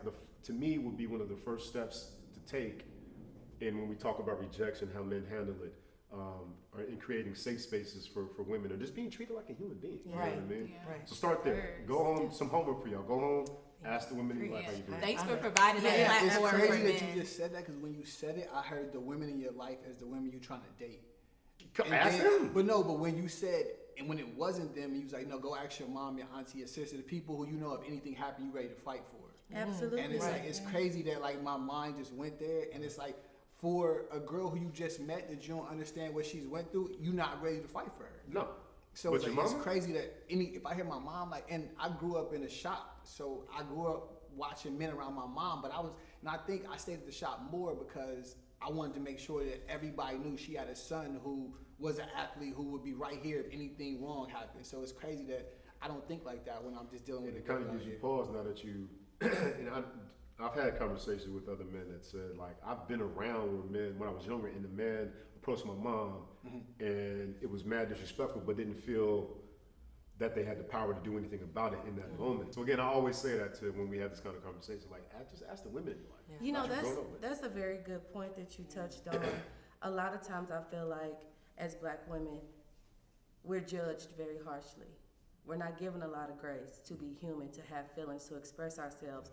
[SPEAKER 4] to me, would be one of the first steps to take in when we talk about rejection, how men handle it. Or in creating safe spaces for women, or just being treated like a human being. You know what I mean?
[SPEAKER 1] Right.
[SPEAKER 4] So start there. Go home, some homework for y'all. Go home, ask the women in your life how you doing.
[SPEAKER 5] Thanks for providing that
[SPEAKER 6] It's
[SPEAKER 5] platform for
[SPEAKER 6] crazy that
[SPEAKER 5] men.
[SPEAKER 6] you just said that, because when you said it, I heard the women in your life as the women you trying to date.
[SPEAKER 4] Come
[SPEAKER 6] And
[SPEAKER 4] ask
[SPEAKER 6] then-
[SPEAKER 4] them.
[SPEAKER 6] But when you said, and when it wasn't them, you was like, no, go ask your mom, your auntie, your sister, the people who you know if anything happened, you ready to fight for.
[SPEAKER 3] Absolutely.
[SPEAKER 6] And it's like, it's crazy that like my mind just went there, and it's like, for a girl who you just met that you don't understand what she's went through, you're not ready to fight for her.
[SPEAKER 4] No.
[SPEAKER 6] So
[SPEAKER 4] But
[SPEAKER 6] it's,
[SPEAKER 4] your
[SPEAKER 6] like, it's
[SPEAKER 4] mama?
[SPEAKER 6] crazy that if I hear my mom, like, and I grew up in a shop, so I grew up watching men around my mom, but I think I stayed at the shop more because I wanted to make sure that everybody knew she had a son who was an athlete who would be right here if anything wrong happened. So it's crazy that I don't think like that when I'm just dealing with
[SPEAKER 4] And
[SPEAKER 6] a
[SPEAKER 4] it kind
[SPEAKER 6] girl
[SPEAKER 4] of
[SPEAKER 6] out
[SPEAKER 4] gives you
[SPEAKER 6] here.
[SPEAKER 4] pause now that you, I've had conversations with other men that said, like, I've been around where men, when I was younger, and the man approached my mom, and it was mad disrespectful, but didn't feel that they had the power to do anything about it in that moment. So again, I always say that to when we have this kind of conversation, like, just ask the women in your life.
[SPEAKER 3] You know,
[SPEAKER 4] what you grown up with.
[SPEAKER 3] that's a very good point that you touched on. A lot of times I feel like as black women, we're judged very harshly. We're not given a lot of grace to be human, to have feelings, to express ourselves.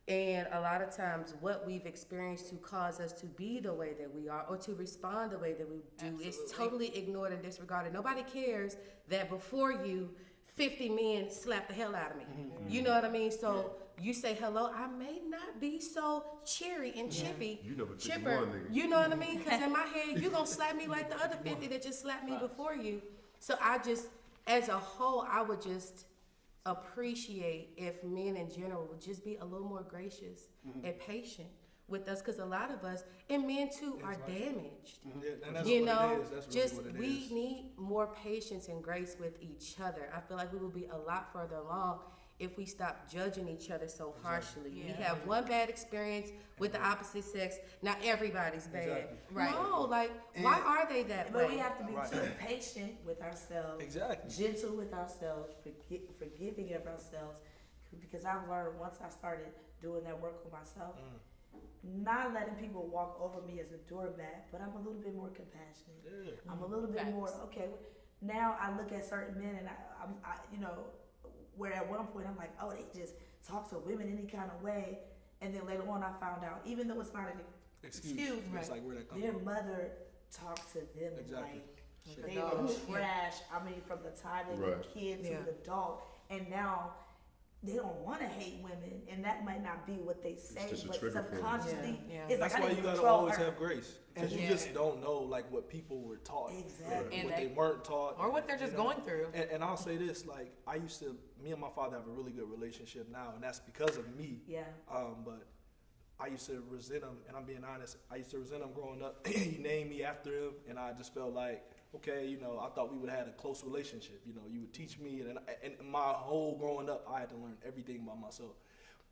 [SPEAKER 3] And a lot of times what we've experienced to cause us to be the way that we are or to respond the way that we do is totally ignored and disregarded. Nobody cares that before you, 50 men slapped the hell out of me. You know what I mean? So you say hello, I may not be so cheery and chippy,
[SPEAKER 4] You number 51,
[SPEAKER 3] chipper.
[SPEAKER 4] nigga.
[SPEAKER 3] You know what I mean? Because in my head, you gonna slap me like the other 50 that just slapped me before you. So I just, as a whole, I would just appreciate if men in general would just be a little more gracious and patient with us, because a lot of us, and men too, are damaged.
[SPEAKER 7] Yeah, and that's
[SPEAKER 3] You
[SPEAKER 7] what
[SPEAKER 3] know,
[SPEAKER 7] it is. That's really
[SPEAKER 3] just
[SPEAKER 7] what it
[SPEAKER 3] we
[SPEAKER 7] is.
[SPEAKER 3] need more patience and grace with each other. I feel like we will be a lot further along if we stop judging each other so harshly. We have one bad experience with the opposite sex. Now everybody's bad.
[SPEAKER 7] Exactly.
[SPEAKER 5] Right.
[SPEAKER 3] No, like why are they that
[SPEAKER 2] But we
[SPEAKER 3] way?
[SPEAKER 2] have to be
[SPEAKER 7] Right.
[SPEAKER 2] too patient with ourselves,
[SPEAKER 7] Exactly.
[SPEAKER 2] gentle with ourselves, forgiving of ourselves. Because I've learned once I started doing that work on myself, not letting people walk over me as a doormat, but I'm a little bit more compassionate.
[SPEAKER 7] Yeah.
[SPEAKER 2] I'm a little bit more
[SPEAKER 5] Facts.
[SPEAKER 2] okay. Now I look at certain men and I you know, where at one point I'm like, oh, they just talk to women any kind of way, and then later on I found out, even though it's not an excuse,
[SPEAKER 7] It's like where that comes
[SPEAKER 2] their
[SPEAKER 7] from.
[SPEAKER 2] mother talked to them
[SPEAKER 7] Exactly.
[SPEAKER 2] like they were trash. I mean, from the time they were
[SPEAKER 4] Right.
[SPEAKER 2] kid to
[SPEAKER 1] Yeah.
[SPEAKER 2] an adult, and now they don't want to hate women, and that might not be what they say,
[SPEAKER 4] just a
[SPEAKER 2] but
[SPEAKER 4] trigger for them.
[SPEAKER 2] subconsciously,
[SPEAKER 1] Yeah.
[SPEAKER 2] it's
[SPEAKER 7] That's
[SPEAKER 2] like I
[SPEAKER 7] why
[SPEAKER 2] need
[SPEAKER 7] you
[SPEAKER 2] to
[SPEAKER 7] gotta
[SPEAKER 2] control
[SPEAKER 7] always
[SPEAKER 2] her.
[SPEAKER 7] have grace, because you
[SPEAKER 5] Yeah.
[SPEAKER 7] just don't know like what people were taught,
[SPEAKER 2] Exactly.
[SPEAKER 5] And
[SPEAKER 7] what they
[SPEAKER 5] that-
[SPEAKER 7] weren't taught,
[SPEAKER 1] Or what they're just
[SPEAKER 7] you know.
[SPEAKER 1] going through.
[SPEAKER 7] And I'll say this, like me and my father have a really good relationship now, and that's because of me.
[SPEAKER 2] Yeah.
[SPEAKER 7] But I used to resent him, and I'm being honest. I used to resent him growing up. He named me after him, and I just felt like, okay, you know, I thought we would have had a close relationship. You know, you would teach me, and my whole growing up, I had to learn everything by myself.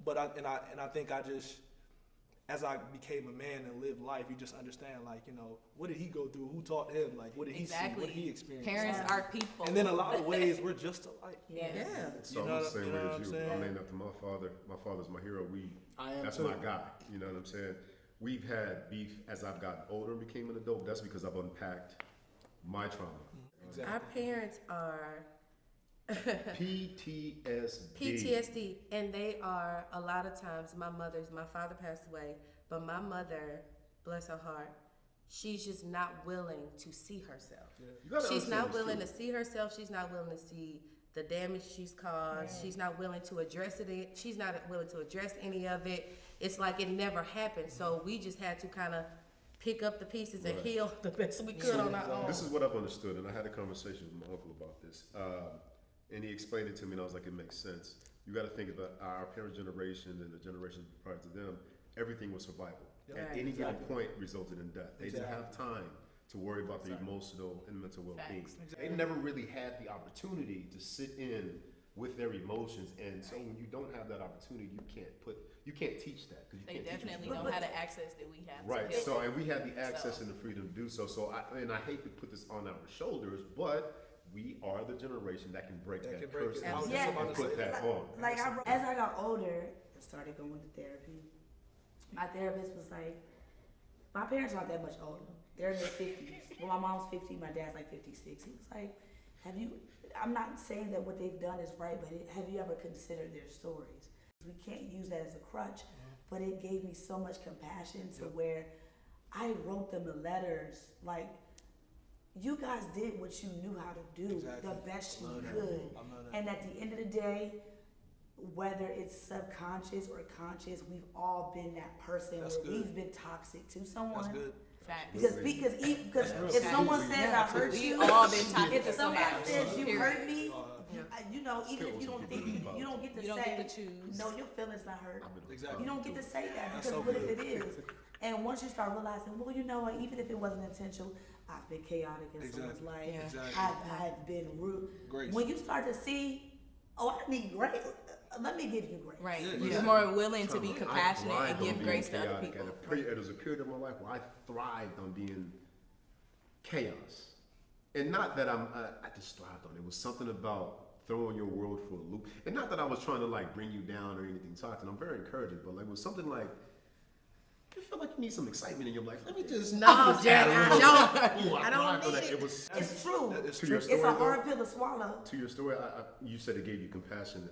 [SPEAKER 7] But I think I just, as I became a man and lived life, you just understand, like, you know, what did he go through? Who taught him? Like, what did he see?
[SPEAKER 5] Exactly.
[SPEAKER 7] What did he experience?
[SPEAKER 5] Parents
[SPEAKER 2] Yeah.
[SPEAKER 5] are people.
[SPEAKER 7] And then a lot of ways, we're just alike.
[SPEAKER 2] Yeah.
[SPEAKER 4] So
[SPEAKER 7] You know
[SPEAKER 4] I'm the
[SPEAKER 7] what-
[SPEAKER 4] same
[SPEAKER 7] you know
[SPEAKER 4] way
[SPEAKER 7] what
[SPEAKER 4] as
[SPEAKER 7] I'm
[SPEAKER 4] you.
[SPEAKER 7] saying?
[SPEAKER 4] I'm named after my father. My father's my hero.
[SPEAKER 6] I am
[SPEAKER 4] That's
[SPEAKER 6] too.
[SPEAKER 4] my guy. You know what I'm saying? We've had beef as I've gotten older and became an adult. That's because I've unpacked my trauma.
[SPEAKER 7] Exactly.
[SPEAKER 3] Our parents are
[SPEAKER 4] PTSD.
[SPEAKER 3] PTSD, and they are a lot of times. My father passed away, but my mother, bless her heart, she's just not willing to see herself.
[SPEAKER 4] You gotta
[SPEAKER 3] She's
[SPEAKER 4] understand
[SPEAKER 3] not
[SPEAKER 4] this,
[SPEAKER 3] willing
[SPEAKER 4] too.
[SPEAKER 3] to see herself. She's not willing to see the damage she's caused. She's not willing to address it. She's not willing to address any of it. It's like it never happened. So we just had to kind of pick up the pieces and
[SPEAKER 4] Right.
[SPEAKER 3] heal the best we could on our own.
[SPEAKER 4] This is what I've understood, and I had a conversation with my uncle about this. And he explained it to me, and I was like, it makes sense. You got to think about our parents' generation and the generation prior to them, everything was survival.
[SPEAKER 7] Yep.
[SPEAKER 4] At
[SPEAKER 3] Right.
[SPEAKER 4] any given point resulted in death. They didn't have
[SPEAKER 7] Exactly.
[SPEAKER 4] time to worry about the
[SPEAKER 7] Exactly.
[SPEAKER 4] emotional and mental well-being.
[SPEAKER 5] Facts.
[SPEAKER 4] They never really had the opportunity to sit in with their emotions, and so when you don't have that opportunity, you can't teach that because you
[SPEAKER 5] They
[SPEAKER 4] can't teach
[SPEAKER 5] definitely
[SPEAKER 4] them.
[SPEAKER 5] don't have the access that we have.
[SPEAKER 4] Right.
[SPEAKER 5] To
[SPEAKER 4] So,
[SPEAKER 5] heal.
[SPEAKER 4] and we had the access
[SPEAKER 5] So-
[SPEAKER 4] and the freedom to do so. So, I hate to put this on our shoulders, but we are the generation that can break
[SPEAKER 7] That
[SPEAKER 4] that
[SPEAKER 7] can break
[SPEAKER 4] curse
[SPEAKER 7] it.
[SPEAKER 4] and
[SPEAKER 2] I was just
[SPEAKER 7] about to
[SPEAKER 4] put
[SPEAKER 7] say
[SPEAKER 4] that on.
[SPEAKER 2] Like as I got older and started going to therapy, my therapist was like, my parents aren't that much older. They're in their 50s. Well, my mom's 50, my dad's like 56. He was like, I'm not saying that what they've done is right, but have you ever considered their stories? We can't use that as a crutch, but it gave me so much compassion to where I wrote them letters like, you guys did what you knew how to do
[SPEAKER 7] Exactly.
[SPEAKER 2] the best you
[SPEAKER 7] Love that.
[SPEAKER 2] could.
[SPEAKER 7] I love that.
[SPEAKER 2] And at the end of the day, whether it's subconscious or conscious, we've all been that person
[SPEAKER 7] That's
[SPEAKER 2] where
[SPEAKER 7] good.
[SPEAKER 2] we've been toxic to someone.
[SPEAKER 7] That's good.
[SPEAKER 5] Facts.
[SPEAKER 2] Because
[SPEAKER 7] That's real.
[SPEAKER 2] if someone says I hurt
[SPEAKER 5] We
[SPEAKER 2] you,
[SPEAKER 5] all been toxic to
[SPEAKER 2] if someone
[SPEAKER 5] somebody.
[SPEAKER 2] says you
[SPEAKER 5] Period.
[SPEAKER 2] hurt me,
[SPEAKER 7] Uh,
[SPEAKER 2] you know, even if you don't think you don't get to
[SPEAKER 5] You don't
[SPEAKER 2] say
[SPEAKER 5] get to choose.
[SPEAKER 2] no, your feelings not hurt.
[SPEAKER 7] Exactly.
[SPEAKER 2] You don't get to say that
[SPEAKER 7] That's
[SPEAKER 2] because
[SPEAKER 7] so
[SPEAKER 2] what if
[SPEAKER 7] good.
[SPEAKER 2] it is? And once you start realizing, well, you know what, even if it wasn't intentional, I've been chaotic in someone's
[SPEAKER 7] Exactly.
[SPEAKER 2] life.
[SPEAKER 1] Yeah.
[SPEAKER 7] Exactly.
[SPEAKER 2] I've been rude.
[SPEAKER 7] Grace.
[SPEAKER 2] When you start to see, oh, I need grace. Let me give you grace.
[SPEAKER 5] Right.
[SPEAKER 7] Yeah,
[SPEAKER 5] You're
[SPEAKER 7] yeah.
[SPEAKER 5] more willing to be
[SPEAKER 4] I
[SPEAKER 5] compassionate
[SPEAKER 4] thrived
[SPEAKER 5] and
[SPEAKER 4] on
[SPEAKER 5] give
[SPEAKER 4] being
[SPEAKER 5] grace to other
[SPEAKER 4] chaotic.
[SPEAKER 5] people.
[SPEAKER 4] There was a period of my life where I thrived on being chaos. And not that I just thrived on it. It was something about throwing your world for a loop. And not that I was trying to like bring you down or anything toxic. I'm very encouraging, but like it was something like you feel like you need some excitement in your life. Let me just
[SPEAKER 3] No, Jack, I
[SPEAKER 4] Ooh,
[SPEAKER 3] I
[SPEAKER 4] I'm
[SPEAKER 3] don't
[SPEAKER 4] not gonna-
[SPEAKER 3] need it.
[SPEAKER 4] was
[SPEAKER 2] It's true.
[SPEAKER 7] It's
[SPEAKER 4] to
[SPEAKER 7] true.
[SPEAKER 4] your story.
[SPEAKER 2] It's a
[SPEAKER 4] though,
[SPEAKER 2] hard pill to swallow.
[SPEAKER 4] To your story, you said it gave you compassion.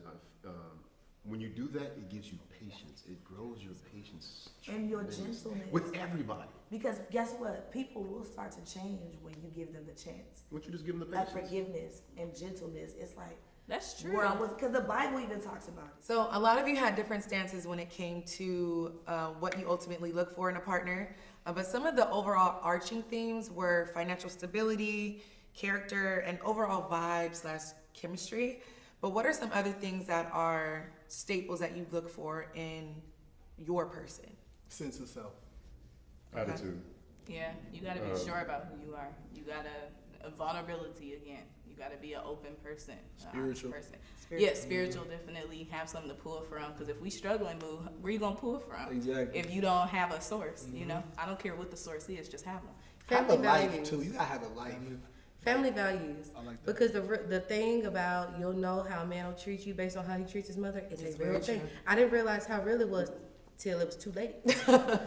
[SPEAKER 4] When you do that, it gives you patience. It grows your patience
[SPEAKER 2] And your
[SPEAKER 4] tremendously.
[SPEAKER 2] gentleness.
[SPEAKER 4] With everybody.
[SPEAKER 2] Because guess what? People will start to change when you give them the chance.
[SPEAKER 4] Won't you just give them the
[SPEAKER 2] Like
[SPEAKER 4] patience?
[SPEAKER 2] forgiveness and gentleness. It's like
[SPEAKER 5] That's true.
[SPEAKER 2] where I was, because the Bible even talks about it.
[SPEAKER 1] So a lot of you had different stances when it came to what you ultimately look for in a partner. But some of the overall arching themes were financial stability, character, and overall vibe/chemistry. But what are some other things that are staples that you look for in your person?
[SPEAKER 6] Sense of self.
[SPEAKER 4] Attitude.
[SPEAKER 5] Yeah, you gotta be sure about who you are. You gotta vulnerability again. You gotta be an open person,
[SPEAKER 7] Spiritual.
[SPEAKER 5] person. Yeah, spiritual definitely have something to pull from. Because if we struggling, boo, where you gonna pull from?
[SPEAKER 7] Exactly.
[SPEAKER 5] If you don't have a source, you know, I don't care what the source is, just have one.
[SPEAKER 6] Have a
[SPEAKER 3] Family
[SPEAKER 6] life
[SPEAKER 3] values.
[SPEAKER 6] too. You gotta have a life.
[SPEAKER 3] Family values.
[SPEAKER 7] I like that.
[SPEAKER 3] Because the thing about you'll know how a man will treat you based on how he treats his mother is a
[SPEAKER 1] It's
[SPEAKER 3] real
[SPEAKER 1] very
[SPEAKER 3] thing.
[SPEAKER 1] true.
[SPEAKER 3] I didn't realize how real it was till it was too late.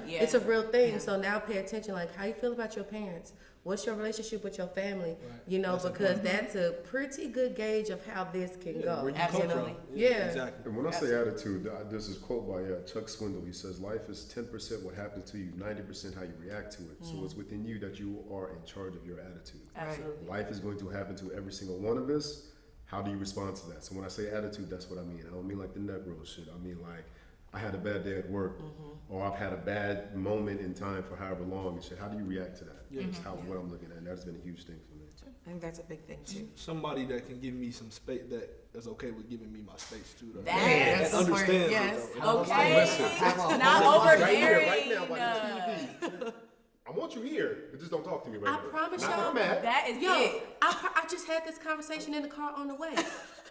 [SPEAKER 5] Yeah.
[SPEAKER 3] It's a real thing. So now pay attention. Like, how you feel about your parents? What's your relationship with your family? You know,
[SPEAKER 7] That's
[SPEAKER 3] because that's a pretty good gauge of how this can go.
[SPEAKER 7] Where you come
[SPEAKER 5] Absolutely.
[SPEAKER 7] from.
[SPEAKER 3] Yeah.
[SPEAKER 7] Exactly.
[SPEAKER 4] And when I say attitude, this is a quote by Chuck Swindoll. He says, life is 10% what happens to you, 90% how you react to it. So it's within you that you are in charge of your attitude.
[SPEAKER 5] Absolutely.
[SPEAKER 4] Life is going to happen to every single one of us. How do you respond to that? So when I say attitude, that's what I mean. I don't mean like the Negro shit. I mean like, I had a bad day at work, or I've had a bad moment in time for however long and shit. How do you react to that? That's how what I'm looking at, and that's been a huge thing for me.
[SPEAKER 1] I think that's a big thing too.
[SPEAKER 7] Somebody that can give me some space, that is okay with giving me my space too. Though.
[SPEAKER 5] That's
[SPEAKER 7] That understands
[SPEAKER 1] yes.
[SPEAKER 7] it though.
[SPEAKER 5] Okay.
[SPEAKER 4] Listen.
[SPEAKER 5] Not
[SPEAKER 4] Right here,
[SPEAKER 5] overbearing.
[SPEAKER 4] right now, by the TV. I want you here, but just don't talk to me right
[SPEAKER 3] I
[SPEAKER 4] now.
[SPEAKER 3] promise
[SPEAKER 4] Not
[SPEAKER 3] y'all.
[SPEAKER 4] I'm mad.
[SPEAKER 5] That is
[SPEAKER 3] Yo,
[SPEAKER 5] it.
[SPEAKER 3] I just had this conversation in the car on the way.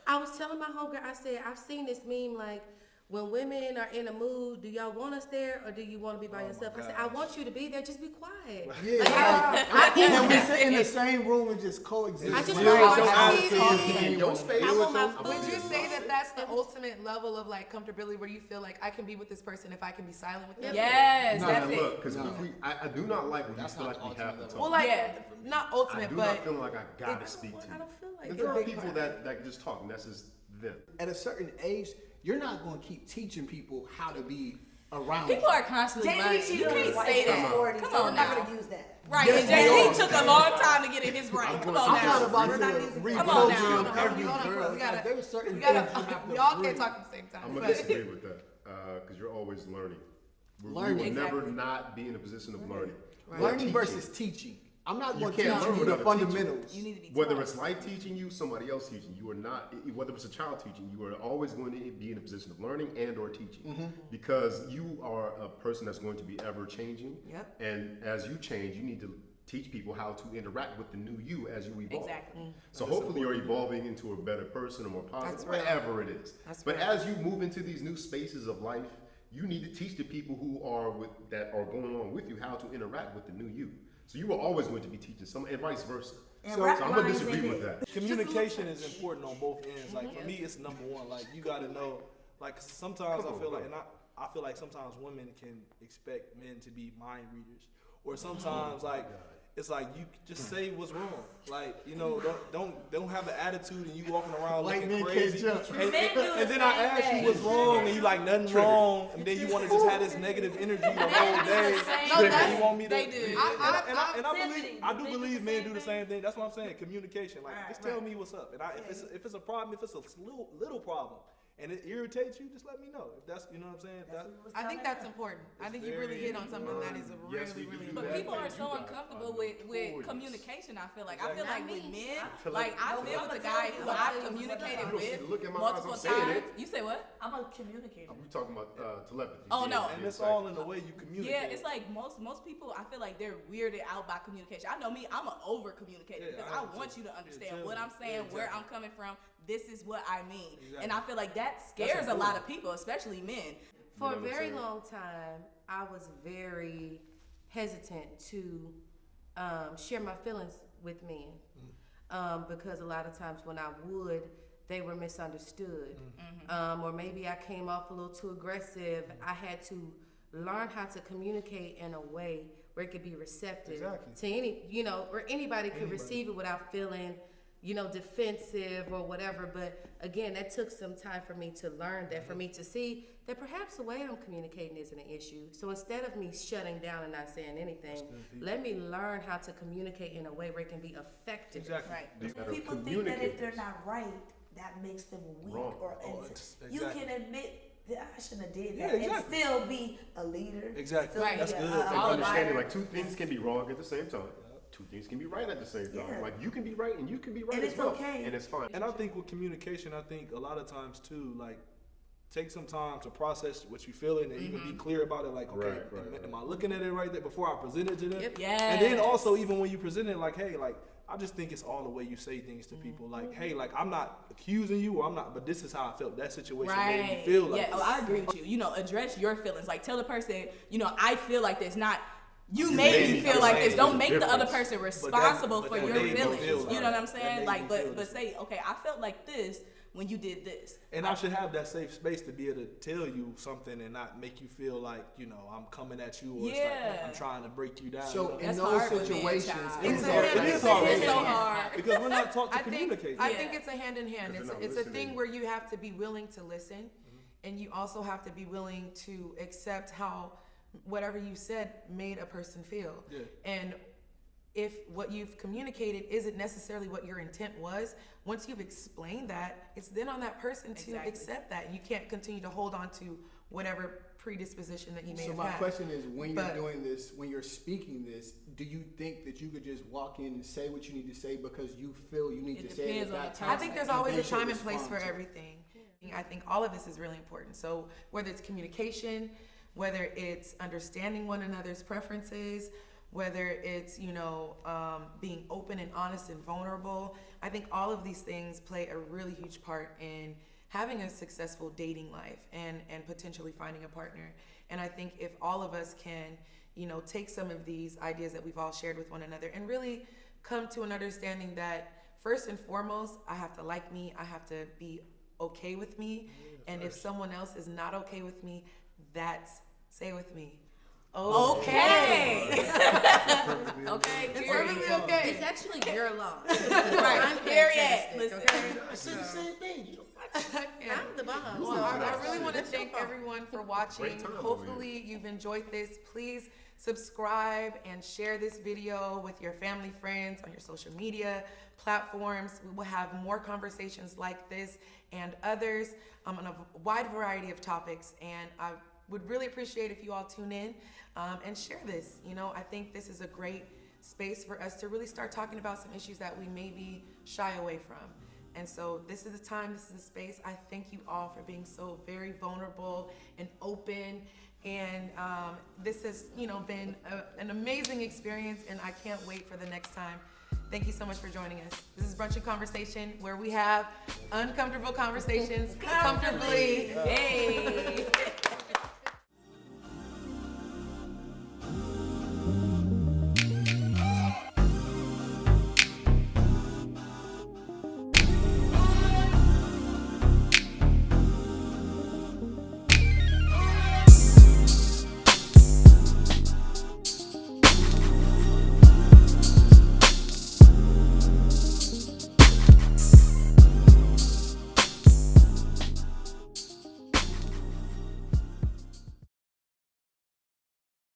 [SPEAKER 3] I was telling my homegirl, I said, I've seen this meme like, when women are in a mood, do y'all want us there or do you want to be by yourself? I said, I want you to be there, just be quiet.
[SPEAKER 6] Yeah.
[SPEAKER 3] I
[SPEAKER 6] Can we
[SPEAKER 3] can't
[SPEAKER 6] sit in the same room and just coexist?
[SPEAKER 3] I just
[SPEAKER 6] Deal
[SPEAKER 3] want
[SPEAKER 6] with
[SPEAKER 3] to
[SPEAKER 6] your
[SPEAKER 3] watch
[SPEAKER 6] attitude,
[SPEAKER 3] TV.
[SPEAKER 6] in
[SPEAKER 4] your space.
[SPEAKER 3] I want my
[SPEAKER 4] Would
[SPEAKER 1] Would you
[SPEAKER 3] food.
[SPEAKER 1] say that that's the ultimate level of like comfortability where you feel like I can be with this person if I can be silent with them?
[SPEAKER 5] Yes,
[SPEAKER 6] No,
[SPEAKER 5] that's
[SPEAKER 4] Now
[SPEAKER 5] it.
[SPEAKER 4] look, because I do not like when you
[SPEAKER 6] That's
[SPEAKER 4] feel
[SPEAKER 6] not
[SPEAKER 4] like we have to
[SPEAKER 6] ultimate
[SPEAKER 4] talk.
[SPEAKER 1] Well, like
[SPEAKER 5] Yeah.
[SPEAKER 1] not
[SPEAKER 4] I
[SPEAKER 1] ultimate,
[SPEAKER 4] do
[SPEAKER 1] but
[SPEAKER 4] not feel like I gotta speak to
[SPEAKER 3] I
[SPEAKER 4] you.
[SPEAKER 3] don't feel like
[SPEAKER 4] But
[SPEAKER 3] it.
[SPEAKER 4] there are
[SPEAKER 1] big
[SPEAKER 4] people
[SPEAKER 1] part.
[SPEAKER 4] that just talk, and that's just them.
[SPEAKER 6] At a certain age, you're not going to keep teaching people how to be around
[SPEAKER 5] People are constantly
[SPEAKER 2] Jay-Z
[SPEAKER 5] learning. You
[SPEAKER 2] cheated on
[SPEAKER 5] can't
[SPEAKER 2] his wife
[SPEAKER 5] say
[SPEAKER 2] at
[SPEAKER 5] that.
[SPEAKER 2] 40,
[SPEAKER 5] Come
[SPEAKER 2] so
[SPEAKER 5] on
[SPEAKER 2] we're not
[SPEAKER 5] now.
[SPEAKER 2] going to use that.
[SPEAKER 5] Right,
[SPEAKER 6] Yes,
[SPEAKER 5] and
[SPEAKER 6] we
[SPEAKER 5] Jay-Z
[SPEAKER 6] are.
[SPEAKER 5] took a long time to get in his right. Come on
[SPEAKER 6] I'm not
[SPEAKER 5] now.
[SPEAKER 6] about
[SPEAKER 2] We're not
[SPEAKER 6] to
[SPEAKER 2] using-
[SPEAKER 6] reprogram
[SPEAKER 5] Come on now.
[SPEAKER 6] every
[SPEAKER 1] Hold on,
[SPEAKER 6] girl.
[SPEAKER 1] we gotta-
[SPEAKER 6] There's certain
[SPEAKER 1] we
[SPEAKER 6] things
[SPEAKER 1] gotta,
[SPEAKER 6] you have to
[SPEAKER 1] we all
[SPEAKER 6] bring.
[SPEAKER 1] can't talk at the same time.
[SPEAKER 4] I'm gonna
[SPEAKER 1] but-
[SPEAKER 4] disagree with that because you're always learning. We
[SPEAKER 6] Learning.
[SPEAKER 4] will never
[SPEAKER 5] Exactly.
[SPEAKER 4] not be in a position of learning. Or
[SPEAKER 6] Learning
[SPEAKER 4] teaching.
[SPEAKER 6] versus teaching. I'm not
[SPEAKER 4] You
[SPEAKER 6] going to
[SPEAKER 4] can't
[SPEAKER 6] teach
[SPEAKER 4] learn
[SPEAKER 6] you the
[SPEAKER 4] without a teacher.
[SPEAKER 6] fundamentals.
[SPEAKER 5] You need to be
[SPEAKER 4] Whether
[SPEAKER 5] taught.
[SPEAKER 4] it's life teaching you, somebody else teaching you, or not, whether it's a child teaching you, are always going to be in a position of learning and or teaching, because you are a person that's going to be ever changing.
[SPEAKER 1] Yep.
[SPEAKER 4] And as you change, you need to teach people how to interact with the new you as you evolve.
[SPEAKER 5] Exactly.
[SPEAKER 4] So hopefully you're evolving into a better person, or more positive,
[SPEAKER 1] That's real.
[SPEAKER 4] whatever it is.
[SPEAKER 1] That's
[SPEAKER 4] But
[SPEAKER 1] real.
[SPEAKER 4] as you move into these new spaces of life, you need to teach the people who are that are going along with you how to interact with the new you. So you are always going to be teaching some, and vice versa.
[SPEAKER 2] And
[SPEAKER 4] So
[SPEAKER 2] rap
[SPEAKER 4] I'm gonna
[SPEAKER 2] lines
[SPEAKER 4] disagree
[SPEAKER 2] in
[SPEAKER 4] with
[SPEAKER 2] it.
[SPEAKER 4] that.
[SPEAKER 7] Communication is important on both ends. Like for me, it's number one. Like you got to know. Like sometimes
[SPEAKER 4] Come on,
[SPEAKER 7] I feel
[SPEAKER 4] bro.
[SPEAKER 7] like, and I feel like sometimes women can expect men to be mind readers, or sometimes like it's like you just say what's wrong. Like don't have an attitude and you walking around
[SPEAKER 6] White
[SPEAKER 7] looking
[SPEAKER 6] men
[SPEAKER 7] crazy.
[SPEAKER 6] can't jump.
[SPEAKER 7] And,
[SPEAKER 5] Men do
[SPEAKER 7] and
[SPEAKER 5] the
[SPEAKER 7] then I
[SPEAKER 5] same
[SPEAKER 7] ask
[SPEAKER 5] thing.
[SPEAKER 7] you what's wrong, and you like nothing wrong, and then you want to just have this negative energy the whole day.
[SPEAKER 1] No, that's-
[SPEAKER 7] And you want me to?
[SPEAKER 5] they do.
[SPEAKER 7] And I do believe men do the same thing. That's what I'm saying. Communication. Like, just tell me what's up. And if it's a problem, if it's a little problem, and it irritates you, just let me know. If that's, you know what I'm saying.
[SPEAKER 1] I think that's important. I think you really hit on something that is really,
[SPEAKER 4] Yes, we
[SPEAKER 1] really
[SPEAKER 4] do
[SPEAKER 5] But
[SPEAKER 4] that.
[SPEAKER 1] important.
[SPEAKER 5] people are
[SPEAKER 4] You
[SPEAKER 5] so
[SPEAKER 4] got it.
[SPEAKER 5] uncomfortable with communication. I feel like
[SPEAKER 3] Exactly.
[SPEAKER 5] with men,
[SPEAKER 4] Tele-
[SPEAKER 5] like I've been with a guy who I've communicated
[SPEAKER 4] You don't see
[SPEAKER 5] with
[SPEAKER 4] the look in my eyes,
[SPEAKER 5] multiple
[SPEAKER 4] I'm saying
[SPEAKER 5] times.
[SPEAKER 4] it.
[SPEAKER 5] You say what?
[SPEAKER 2] I'm a communicator.
[SPEAKER 4] We talking about telepathy.
[SPEAKER 5] Oh, no.
[SPEAKER 7] And it's all in the way you communicate.
[SPEAKER 5] Yeah, it's like most people. I feel like they're weirded out by communication. I know me. I'm an over communicator
[SPEAKER 7] Yeah,
[SPEAKER 5] because
[SPEAKER 7] I
[SPEAKER 5] I
[SPEAKER 7] am
[SPEAKER 5] want
[SPEAKER 7] too.
[SPEAKER 5] you to understand
[SPEAKER 7] Yeah,
[SPEAKER 5] what I'm
[SPEAKER 7] totally.
[SPEAKER 5] saying,
[SPEAKER 7] Yeah,
[SPEAKER 5] where
[SPEAKER 7] exactly.
[SPEAKER 5] I'm coming from. This is what I mean,
[SPEAKER 7] Exactly.
[SPEAKER 5] and I feel like that scares a lot of people, especially men.
[SPEAKER 3] For
[SPEAKER 4] You know
[SPEAKER 3] a
[SPEAKER 4] what I'm
[SPEAKER 3] very
[SPEAKER 4] saying?
[SPEAKER 3] long time, I was very hesitant to share my feelings with men because a lot of times when I would, they were misunderstood, or maybe I came off a little too aggressive. I had to learn how to communicate in a way where it could be receptive
[SPEAKER 6] Exactly.
[SPEAKER 3] to any, or anybody could receive it without feeling, defensive or whatever. But again, that took some time for me to learn that, for me to see that perhaps the way I'm communicating isn't an issue. So instead of me shutting down and not saying anything, let me learn how to communicate in a way where it can be effective.
[SPEAKER 7] Exactly.
[SPEAKER 5] Right.
[SPEAKER 4] You gotta
[SPEAKER 2] People think that
[SPEAKER 4] communicate
[SPEAKER 2] if they're
[SPEAKER 4] this.
[SPEAKER 2] not right, that makes them weak
[SPEAKER 4] Wrong.
[SPEAKER 2] or
[SPEAKER 7] Oh,
[SPEAKER 2] innocent. You
[SPEAKER 7] exactly.
[SPEAKER 2] can admit that I shouldn't have did
[SPEAKER 7] Yeah,
[SPEAKER 2] that
[SPEAKER 7] exactly.
[SPEAKER 2] and still be a leader.
[SPEAKER 7] Exactly.
[SPEAKER 2] still
[SPEAKER 5] Right.
[SPEAKER 2] be
[SPEAKER 7] That's
[SPEAKER 2] a-
[SPEAKER 7] good.
[SPEAKER 2] a-
[SPEAKER 4] Like
[SPEAKER 2] a
[SPEAKER 4] understanding,
[SPEAKER 2] liar.
[SPEAKER 4] like two things can be wrong at the same time. Two things can be right at the same time.
[SPEAKER 2] Yeah.
[SPEAKER 4] Like you can be right and you can be right
[SPEAKER 2] And
[SPEAKER 4] as
[SPEAKER 2] it's
[SPEAKER 4] well,
[SPEAKER 2] okay.
[SPEAKER 4] and it's fine.
[SPEAKER 7] And I think with communication, I think a lot of times too, like, take some time to process what you're feeling and even be clear about it. Like, okay,
[SPEAKER 4] Right.
[SPEAKER 7] am I looking at it right there before I present it to them?
[SPEAKER 3] Yep.
[SPEAKER 5] Yes.
[SPEAKER 7] And then also, even when you present it, like, hey, like, I just think it's all the way you say things to people. Like, hey, like, I'm not accusing you, or I'm not, but this is how I felt. That situation made me feel like.
[SPEAKER 5] Yeah. Oh, I agree with you. Address your feelings. Like, tell the person, I feel like this. Not you made me feel like this. Don't make the other person responsible for
[SPEAKER 7] that
[SPEAKER 5] your
[SPEAKER 7] made me
[SPEAKER 5] feelings.
[SPEAKER 7] feel
[SPEAKER 5] You know what I'm
[SPEAKER 7] that
[SPEAKER 5] saying?
[SPEAKER 7] made
[SPEAKER 5] Like,
[SPEAKER 7] me feel
[SPEAKER 5] but
[SPEAKER 7] this.
[SPEAKER 5] say, okay, I felt like this when you did this.
[SPEAKER 7] And I should have that safe space to be able to tell you something and not make you feel like, I'm coming at you, or it's
[SPEAKER 5] Yeah.
[SPEAKER 7] like I'm trying to break you down.
[SPEAKER 6] So in
[SPEAKER 5] That's
[SPEAKER 6] those
[SPEAKER 5] hard with being a
[SPEAKER 6] situations,
[SPEAKER 5] child.
[SPEAKER 7] It
[SPEAKER 1] It's
[SPEAKER 7] is
[SPEAKER 1] a
[SPEAKER 7] hard.
[SPEAKER 1] hand-
[SPEAKER 7] It is
[SPEAKER 1] it's a
[SPEAKER 7] hard.
[SPEAKER 1] hand-
[SPEAKER 5] It's so hard.
[SPEAKER 7] Because we're not taught to
[SPEAKER 1] I think
[SPEAKER 7] communicate.
[SPEAKER 1] I
[SPEAKER 5] Yeah.
[SPEAKER 1] think it's a hand in hand.
[SPEAKER 4] 'Cause
[SPEAKER 1] It's
[SPEAKER 4] they're not
[SPEAKER 1] it's a
[SPEAKER 4] listening.
[SPEAKER 1] thing where you have to be willing to listen, and you also have to be willing to accept how whatever you said made a person feel.
[SPEAKER 7] Yeah.
[SPEAKER 1] And if what you've communicated isn't necessarily what your intent was, once you've explained that, it's then on that person to
[SPEAKER 5] Exactly.
[SPEAKER 1] accept that. You can't continue to hold on to whatever predisposition that you may
[SPEAKER 6] So
[SPEAKER 1] have
[SPEAKER 6] my
[SPEAKER 1] had.
[SPEAKER 6] question is, when
[SPEAKER 1] But-
[SPEAKER 6] you're doing this, when you're speaking this, do you think that you could just walk in and say what you need to say because you feel you need
[SPEAKER 5] It
[SPEAKER 6] to say it
[SPEAKER 5] depends
[SPEAKER 6] at
[SPEAKER 5] on
[SPEAKER 6] that
[SPEAKER 5] the
[SPEAKER 6] time?
[SPEAKER 1] I think there's
[SPEAKER 6] and
[SPEAKER 1] always
[SPEAKER 6] they
[SPEAKER 1] a
[SPEAKER 6] should
[SPEAKER 1] time and place
[SPEAKER 6] respond
[SPEAKER 1] for
[SPEAKER 6] to it?
[SPEAKER 1] everything. I think all of this is really important. So whether it's communication, whether it's understanding one another's preferences, whether it's being open and honest and vulnerable, I think all of these things play a really huge part in having a successful dating life and potentially finding a partner. And I think if all of us can take some of these ideas that we've all shared with one another and really come to an understanding that first and foremost, I have to like me, I have to be okay with me, and if someone else is not okay with me, say with me.
[SPEAKER 5] Okay.
[SPEAKER 1] Okay,
[SPEAKER 5] It's
[SPEAKER 1] perfectly
[SPEAKER 5] perfect.
[SPEAKER 1] okay.
[SPEAKER 3] It's actually your loss.
[SPEAKER 5] Right.
[SPEAKER 3] I'm
[SPEAKER 5] Period.
[SPEAKER 3] fantastic,
[SPEAKER 5] Listen.
[SPEAKER 3] okay?
[SPEAKER 4] I said the same thing.
[SPEAKER 1] Yeah.
[SPEAKER 3] I'm the boss.
[SPEAKER 1] Well, I really want to thank everyone for watching.
[SPEAKER 4] Great time over
[SPEAKER 1] Hopefully you've enjoyed this. Please subscribe and share this video with your family, friends, on your social media platforms. We will have more conversations like this and others on a wide variety of topics. And I would really appreciate if you all tune in and share this. I think this is a great space for us to really start talking about some issues that we maybe shy away from. And so this is the time, this is the space. I thank you all for being so very vulnerable and open. And this has, been an amazing experience, and I can't wait for the next time. Thank you so much for joining us. This is Brunch N Conversation, where we have uncomfortable conversations comfortably.
[SPEAKER 5] Hey.